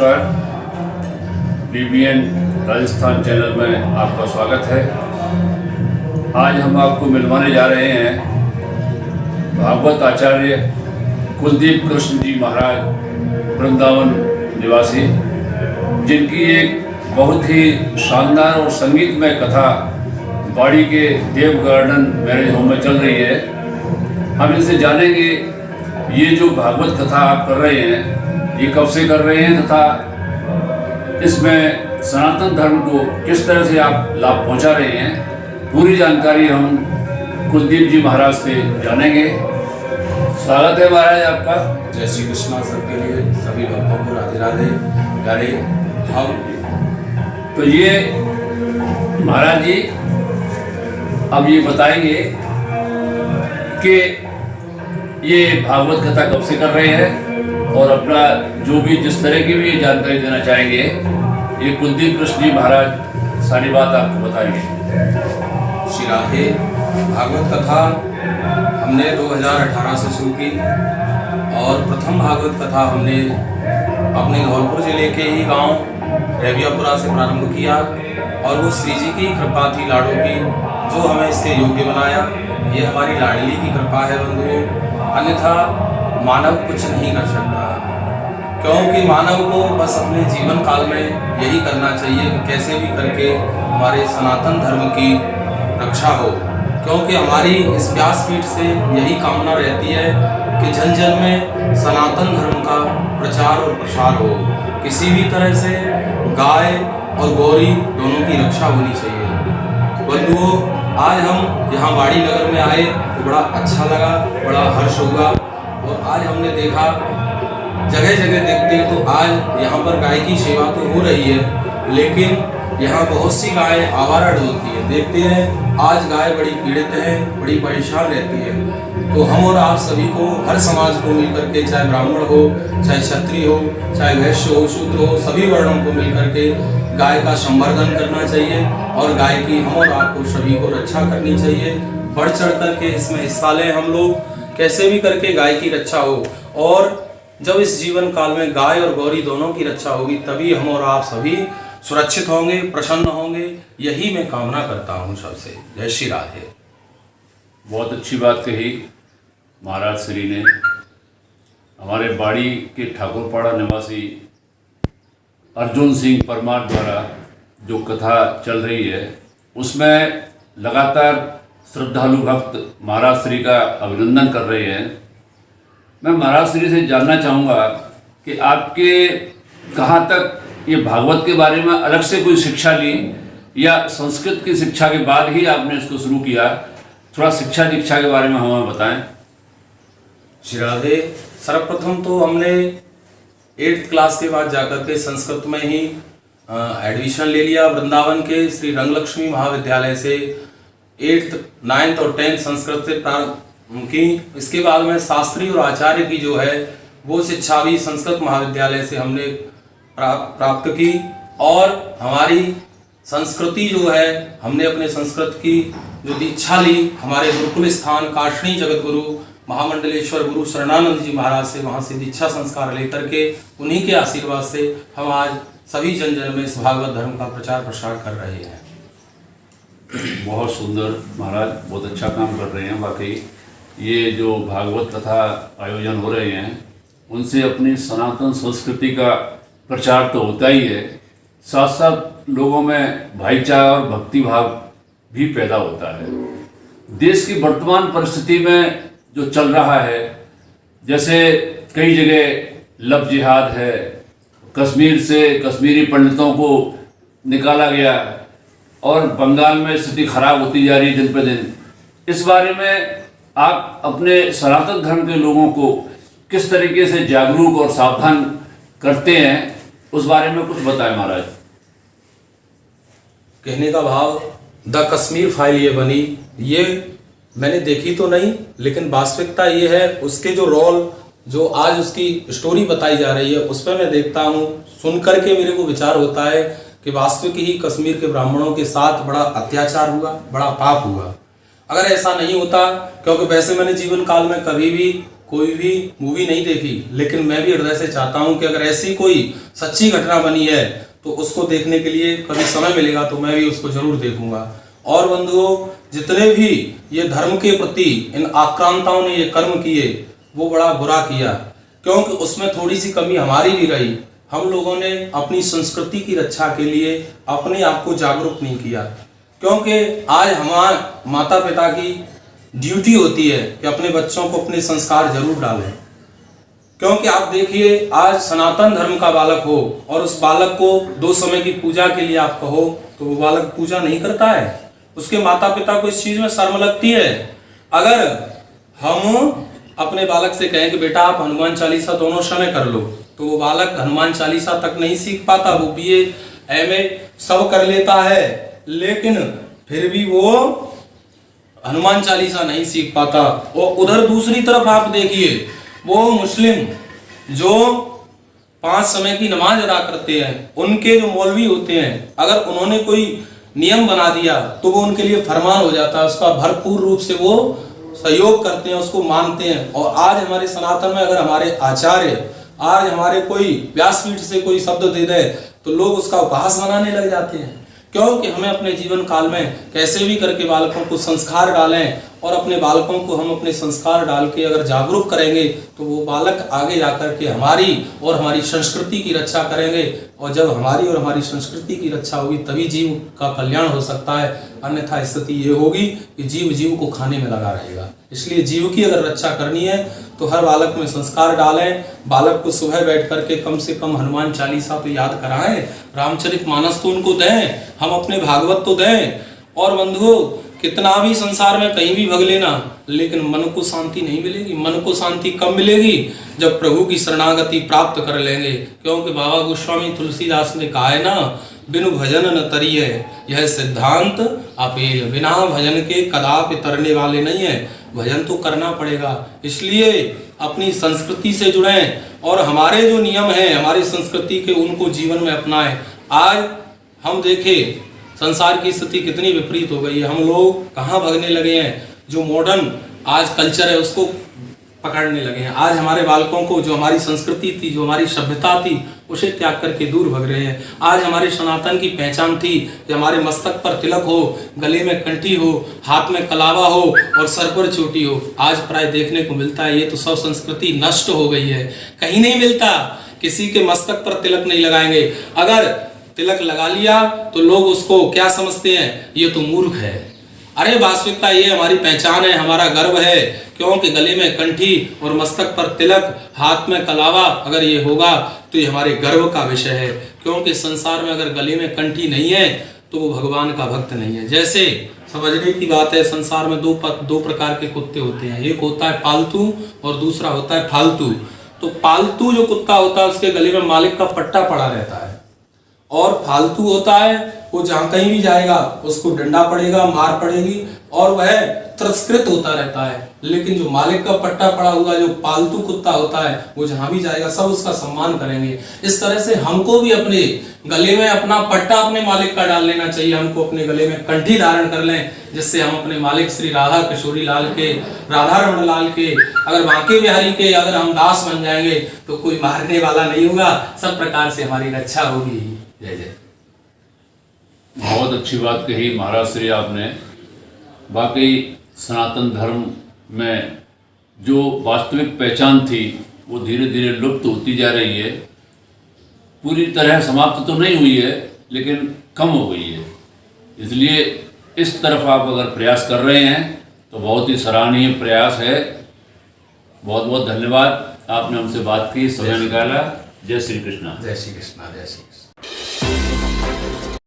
नमस्कार। BBN Rajasthan channel में आपका स्वागत है। आज हम आपको मिलवाने जा रहे हैं भागवत आचार्य कुलदीप कृष्ण जी महाराज वृंदावन निवासी, जिनकी एक बहुत ही शानदार और संगीतमय कथा बाड़ी के देव गार्डन मैरिज होम में चल रही है। हम इनसे जानेंगे ये जो भागवत कथा आप कर रहे हैं ये कब से कर रहे हैं तथा इसमें सनातन धर्म को किस तरह से आप लाभ पहुंचा रहे हैं, पूरी जानकारी हम कुलदीप जी महाराज से जानेंगे। स्वागत है महाराज आपका। जय श्री कृष्णा सबके लिए, सभी भक्तों को राधे राधे। प्यारे हम तो ये महाराज जी अब ये बताएंगे कि ये भागवत कथा कब से कर रहे हैं और अपना जो भी जिस तरह की भी जानकारी देना चाहेंगे ये कुलदीप कृष्ण जी महाराज सारी बात आपको बताएंगे। श्री राधे। भागवत कथा हमने 2018 से शुरू की और प्रथम भागवत कथा हमने अपने धौलपुर जिले के ही गांव रेबियापुरा से प्रारंभ किया और वो श्री जी की कृपा थी, लाडो की, जो हमें इसके योग्य बनाया। ये हमारी लाडली की कृपा है बंधुओं, अन्यथा मानव कुछ नहीं कर सकता, क्योंकि मानव को बस अपने जीवन काल में यही करना चाहिए कि कैसे भी करके हमारे सनातन धर्म की रक्षा हो, क्योंकि हमारी इस व्यासपीठ से यही कामना रहती है कि जन जन में सनातन धर्म का प्रचार और प्रसार हो। किसी भी तरह से गाय और गौरी दोनों की रक्षा होनी चाहिए। बंधुओं, आज हम यहाँ बाड़ी नगर में आए तो बड़ा अच्छा लगा, बड़ा हर्ष हुआ और आज हमने देखा जगह जगह देखते तो आज यहाँ पर गाय की सेवा तो हो रही है, लेकिन यहाँ बहुत सी गाय आवारा डोलती है। देखते हैं आज गाय बड़ी पीड़ित है, बड़ी परेशान रहती है। तो हम और आप सभी को, हर समाज को मिलकर के, चाहे ब्राह्मण हो, चाहे क्षत्रिय हो, चाहे वैश्य हो, शूद्र हो, सभी वर्णों को मिलकर के गाय का संवर्धन करना चाहिए और गाय की हम और आपको सभी को रक्षा करनी चाहिए। बढ़ चढ़ करके इसमें हिस्सा लें हम लोग, कैसे भी करके गाय की रक्षा हो। और जब इस जीवन काल में गाय और गौरी दोनों की रक्षा होगी तभी हम और आप सभी सुरक्षित होंगे, प्रसन्न होंगे। यही मैं कामना करता हूँ सबसे। जय श्री राधे। बहुत अच्छी बात कही महाराज श्री ने। हमारे बाड़ी के ठाकुरपाड़ा निवासी अर्जुन सिंह परमार द्वारा जो कथा चल रही है उसमें लगातार श्रद्धालु भक्त महाराज श्री का अभिनंदन कर रहे हैं। मैं महाराज श्री से जानना चाहूँगा कि आपके कहाँ तक ये भागवत के बारे में अलग से कोई शिक्षा ली या संस्कृत की शिक्षा के बाद ही आपने इसको शुरू किया? थोड़ा शिक्षा दीक्षा के बारे में हमें बताएं। श्री राधे। सर्वप्रथम तो हमने 8th क्लास के बाद जाकर के संस्कृत में ही एडमिशन ले लिया वृंदावन के श्री रंगलक्ष्मी महाविद्यालय से। 8th, 9th और 10th संस्कृत से प्रारंभ की। इसके बाद में शास्त्री और आचार्य की जो है वो शिक्षा भी संस्कृत महाविद्यालय से हमने प्राप्त की और हमारी संस्कृति जो है हमने अपने संस्कृत की जो दीक्षा ली हमारे गुरुकुल स्थान काशनी जगत गुरु महामंडलेश्वर गुरु शरणानंद जी महाराज से, वहाँ से दीक्षा संस्कार लेकर के उन्हीं के आशीर्वाद से हम आज सभी जन जन में इस भागवत धर्म का प्रचार प्रसार कर रहे हैं। बहुत सुंदर महाराज, बहुत अच्छा काम कर रहे हैं। वाकई ये जो भागवत कथा आयोजन हो रहे हैं उनसे अपनी सनातन संस्कृति का प्रचार तो होता ही है, साथ साथ लोगों में भाईचारा और भक्ति भाव भी पैदा होता है। देश की वर्तमान परिस्थिति में जो चल रहा है, जैसे कई जगह लव जिहाद है, कश्मीर से कश्मीरी पंडितों को निकाला गया और बंगाल में स्थिति खराब होती जा रही है दिन पे दिन। इस बारे में आप अपने सनातन धर्म के लोगों को किस तरीके से जागरूक और सावधान करते हैं, उस बारे में कुछ बताएं महाराज। कहने का भाव, द कश्मीर फाइल ये बनी, ये मैंने देखी तो नहीं, लेकिन वास्तविकता ये है उसके जो रोल जो आज उसकी स्टोरी बताई जा रही है उस पर मैं देखता हूँ, सुन करके मेरे को विचार होता है कि वास्तविक ही कश्मीर के ब्राह्मणों के साथ बड़ा अत्याचार हुआ, बड़ा पाप हुआ। अगर ऐसा नहीं होता, क्योंकि वैसे मैंने जीवन काल में कभी भी कोई भी मूवी नहीं देखी, लेकिन मैं भी हृदय से चाहता हूं कि अगर ऐसी कोई सच्ची घटना बनी है तो उसको देखने के लिए कभी समय मिलेगा तो मैं भी उसको जरूर देखूंगा। और बंधुओं, जितने भी ये धर्म के प्रति इन आक्रांताओं ने ये कर्म किए वो बड़ा बुरा किया, क्योंकि उसमें थोड़ी सी कमी हमारी भी रही। हम लोगों ने अपनी संस्कृति की रक्षा के लिए अपने आप को जागरूक नहीं किया, क्योंकि आज हमारे माता पिता की ड्यूटी होती है कि अपने बच्चों को अपने संस्कार जरूर डालें। क्योंकि आप देखिए, आज सनातन धर्म का बालक हो और उस बालक को 2 समय की पूजा के लिए आप कहो तो वो बालक पूजा नहीं करता है। उसके माता पिता को इस चीज में शर्म लगती है। अगर हम अपने बालक से कहें कि बेटा आप हनुमान चालीसा दोनों समय कर लो, तो वो बालक हनुमान चालीसा तक नहीं सीख पाता। वो BA MA सब कर लेता है, लेकिन फिर भी वो हनुमान चालीसा नहीं सीख पाता। और उधर दूसरी तरफ आप देखिए, वो मुस्लिम जो 5 समय की नमाज अदा करते हैं, उनके जो मौलवी होते हैं, अगर उन्होंने कोई नियम बना दिया तो वो उनके लिए फरमान हो जाता है, उसका भरपूर रूप से वो सहयोग करते हैं, उसको मानते हैं। और आज हमारे सनातन में अगर हमारे आचार्य आज हमारे कोई व्यासपीठ से कोई शब्द दे दे तो लोग उसका उपहास बनाने लग जाते हैं, क्योंकि हमें अपने जीवन काल में कैसे भी करके बालकों को संस्कार डालें, और अपने बालकों को हम अपने संस्कार डाल के अगर जागरूक करेंगे तो वो बालक आगे जाकर के हमारी और हमारी संस्कृति की रक्षा करेंगे। और जब हमारी और हमारी संस्कृति की रक्षा होगी तभी जीव का कल्याण हो सकता है, अन्यथा स्थिति ये होगी कि जीव को खाने में लगा रहेगा। इसलिए जीव की अगर रक्षा करनी है तो हर बालक में संस्कार डालें। बालक को सुबह बैठ करके कम से कम हनुमान चालीसा तो याद कराएं, रामचरितमानस तो उनको दें, हम अपने भागवत तो दें। और बंधुओं, कितना भी संसार में कहीं भी भग लेना, लेकिन मन को शांति नहीं मिलेगी। मन को शांति कब मिलेगी? जब प्रभु की शरणागति प्राप्त कर लेंगे। क्योंकि बाबा गोस्वामी तुलसीदास ने कहा है ना, बिनु भजन न तरिय, यह सिद्धांत अपेल। बिना भजन के कदापि तरने वाले नहीं है, भजन तो करना पड़ेगा। इसलिए अपनी संस्कृति से जुड़ें और हमारे जो नियम हैं हमारी संस्कृति के, उनको जीवन में अपनाएं। आज हम देखें संसार की स्थिति कितनी विपरीत हो गई है, हम लोग कहाँ भगने लगे हैं, जो मॉडर्न आज कल्चर है उसको पकड़ने लगे हैं। आज हमारे बालकों को जो हमारी संस्कृति थी, जो हमारी सभ्यता थी, उसे त्याग करके दूर भग रहे हैं। आज हमारे सनातन की पहचान थी कि हमारे मस्तक पर तिलक हो, गले में कंठी हो, हाथ में कलावा हो और सर पर चोटी हो। आज प्राय देखने को मिलता है ये तो सब संस्कृति नष्ट हो गई है, कहीं नहीं मिलता। किसी के मस्तक पर तिलक नहीं लगाएंगे, अगर तिलक लगा लिया तो लोग उसको क्या समझते हैं, ये तो मूर्ख है। अरे वास्तविकता ये हमारी पहचान है, हमारा गर्व है, क्योंकि गले में कंठी और मस्तक पर तिलक, हाथ में कलावा अगर ये होगा तो ये हमारे गर्व का विषय है। क्योंकि संसार में अगर गले में कंठी नहीं है तो वो भगवान का भक्त नहीं है। जैसे समझने की बात है, संसार में दो प्रकार के कुत्ते होते हैं, एक होता है पालतू और दूसरा होता है फालतू। तो पालतू जो कुत्ता होता है उसके गले में मालिक का पट्टा पड़ा रहता है, और फालतू होता है वो जहां कहीं भी जाएगा उसको डंडा पड़ेगा, मार पड़ेगी और वह तिरस्कृत होता रहता है। लेकिन जो मालिक का पट्टा पड़ा हुआ जो पालतू कुत्ता होता है वो जहां भी जाएगा सब उसका सम्मान करेंगे। इस तरह से हमको भी अपने गले में अपना पट्टा अपने मालिक का डाल लेना चाहिए, हमको अपने गले में कंठी धारण कर लें, जिससे हम अपने मालिक श्री राधा किशोरी लाल के, राधा रमण लाल के, अगर बांके बिहारी के अगर हम दास बन जाएंगे तो कोई मारने वाला नहीं होगा, सब प्रकार से हमारी रक्षा होगी। जय जय। बहुत अच्छी बात कही महाराज श्री आपने। वाकई सनातन धर्म में जो वास्तविक पहचान थी वो धीरे धीरे लुप्त होती जा रही है। पूरी तरह समाप्त तो नहीं हुई है लेकिन कम हो गई है। इसलिए इस तरफ आप अगर प्रयास कर रहे हैं तो बहुत ही सराहनीय प्रयास है। बहुत बहुत धन्यवाद, आपने हमसे बात की, समय निकाला। जय श्री कृष्णा। जय श्री कृष्णा। जय श्री कृष्ण।